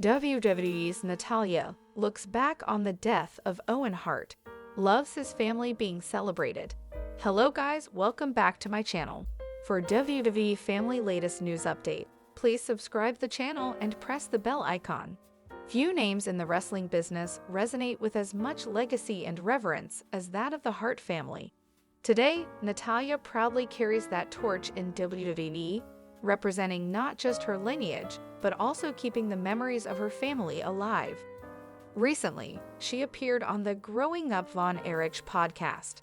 WWE's Natalya looks back on the death of Owen Hart, loves his family being celebrated. Hello guys, welcome back to my channel. For WWE Family latest news update, please subscribe the channel and press the bell icon. Few names in the wrestling business resonate with as much legacy and reverence as that of the Hart family. Today, Natalya proudly carries that torch in WWE, representing not just her lineage, but also keeping the memories of her family alive. Recently, she appeared on the Growing Up Von Erich podcast.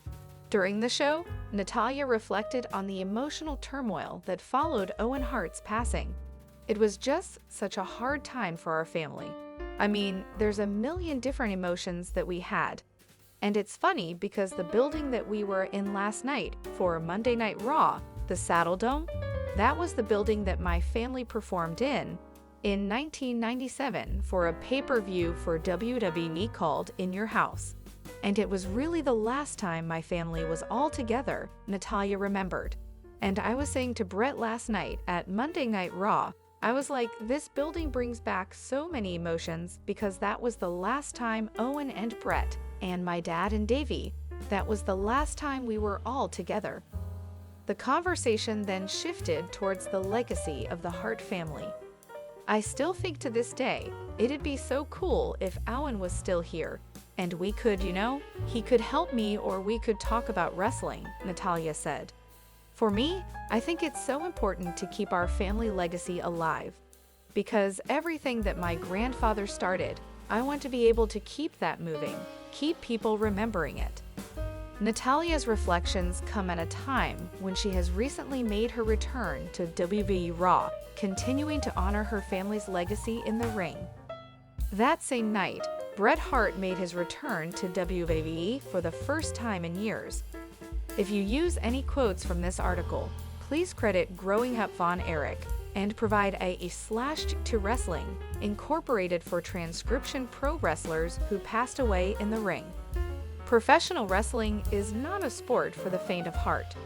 During the show, Natalya reflected on the emotional turmoil that followed Owen Hart's passing. It was just such a hard time for our family. I mean, there's a million different emotions that we had. And it's funny because the building that we were in last night for Monday Night Raw, the Saddle Dome, that was the building that my family performed in 1997 for a pay-per-view for WWE called In Your House. And it was really the last time my family was all together, Natalya remembered. And I was saying to Brett last night at Monday Night Raw, I was like, this building brings back so many emotions because that was the last time Owen and Brett, and my dad and Davey, that was the last time we were all together. The conversation then shifted towards the legacy of the Hart family. I still think to this day, it'd be so cool if Owen was still here, and we could, he could help me or we could talk about wrestling, Natalya said. For me, I think it's so important to keep our family legacy alive. Because everything that my grandfather started, I want to be able to keep that moving, keep people remembering it. Natalya's reflections come at a time when she has recently made her return to WWE Raw, continuing to honor her family's legacy in the ring. That same night, Bret Hart made his return to WWE for the first time in years. If you use any quotes from this article, please credit Growing Up Von Erich and provide a /to wrestling incorporated for transcription pro wrestlers who passed away in the ring. Professional wrestling is not a sport for the faint of heart.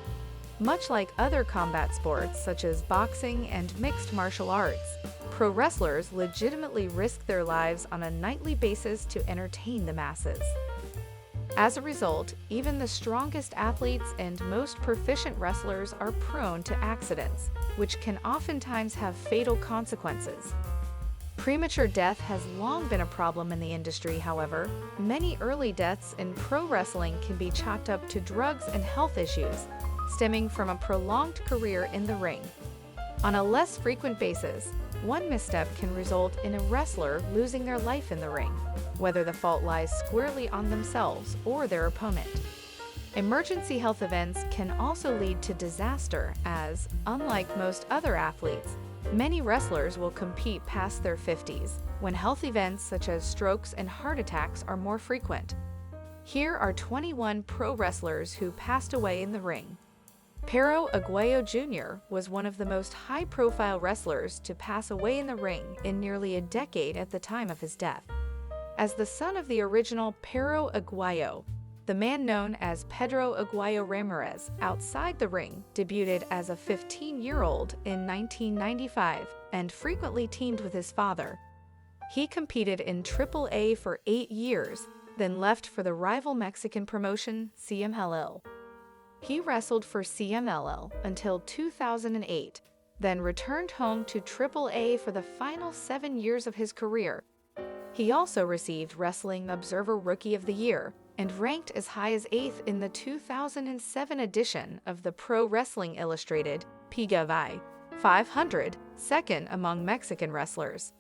Much like other combat sports such as boxing and mixed martial arts, pro wrestlers legitimately risk their lives on a nightly basis to entertain the masses. As a result, even the strongest athletes and most proficient wrestlers are prone to accidents, which can oftentimes have fatal consequences. Premature death has long been a problem in the industry, however. Many early deaths in pro wrestling can be chalked up to drugs and health issues, stemming from a prolonged career in the ring. On a less frequent basis, one misstep can result in a wrestler losing their life in the ring, whether the fault lies squarely on themselves or their opponent. Emergency health events can also lead to disaster as, unlike most other athletes, many wrestlers will compete past their 50s, when health events such as strokes and heart attacks are more frequent. Here are 21 pro wrestlers who passed away in the ring. Perro Aguayo Jr. was one of the most high-profile wrestlers to pass away in the ring in nearly a decade at the time of his death. As the son of the original Perro Aguayo, the man known as Pedro Aguayo Ramirez outside the ring debuted as a 15-year-old in 1995 and frequently teamed with his father. He competed in AAA for 8 years, then left for the rival Mexican promotion CMLL. He wrestled for CMLL until 2008, then returned home to AAA for the final 7 years of his career. He also received Wrestling Observer Rookie of the Year and ranked as high as 8th in the 2007 edition of the Pro Wrestling Illustrated PWI 500, second among Mexican wrestlers.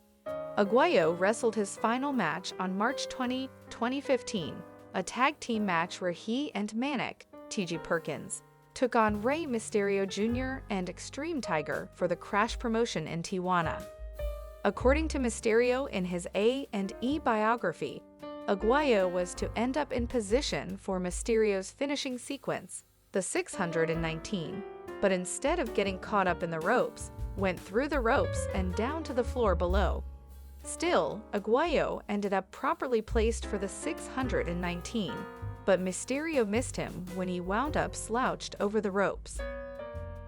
Aguayo wrestled his final match on March 20, 2015, a tag team match where he and Manic, T.G. Perkins, took on Rey Mysterio Jr. and Extreme Tiger for the Crash promotion in Tijuana. According to Mysterio in his A&E biography, Aguayo was to end up in position for Mysterio's finishing sequence, the 619, but instead of getting caught up in the ropes, went through the ropes and down to the floor below. Still, Aguayo ended up properly placed for the 619, but Mysterio missed him when he wound up slouched over the ropes.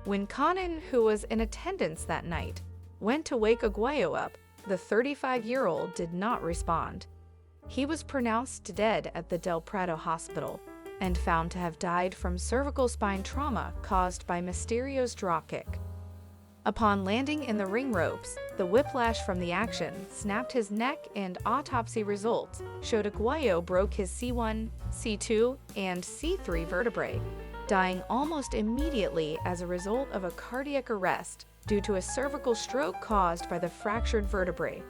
When Conan, who was in attendance that night, went to wake Aguayo up, The 35-year-old did not respond. He was pronounced dead at the Del Prado Hospital and found to have died from cervical spine trauma caused by Mysterio's dropkick. Upon landing in the ring ropes, the whiplash from the action snapped his neck, and autopsy results showed Aguayo broke his C1, C2, and C3 vertebrae, dying almost immediately as a result of a cardiac arrest due to a cervical stroke caused by the fractured vertebrae.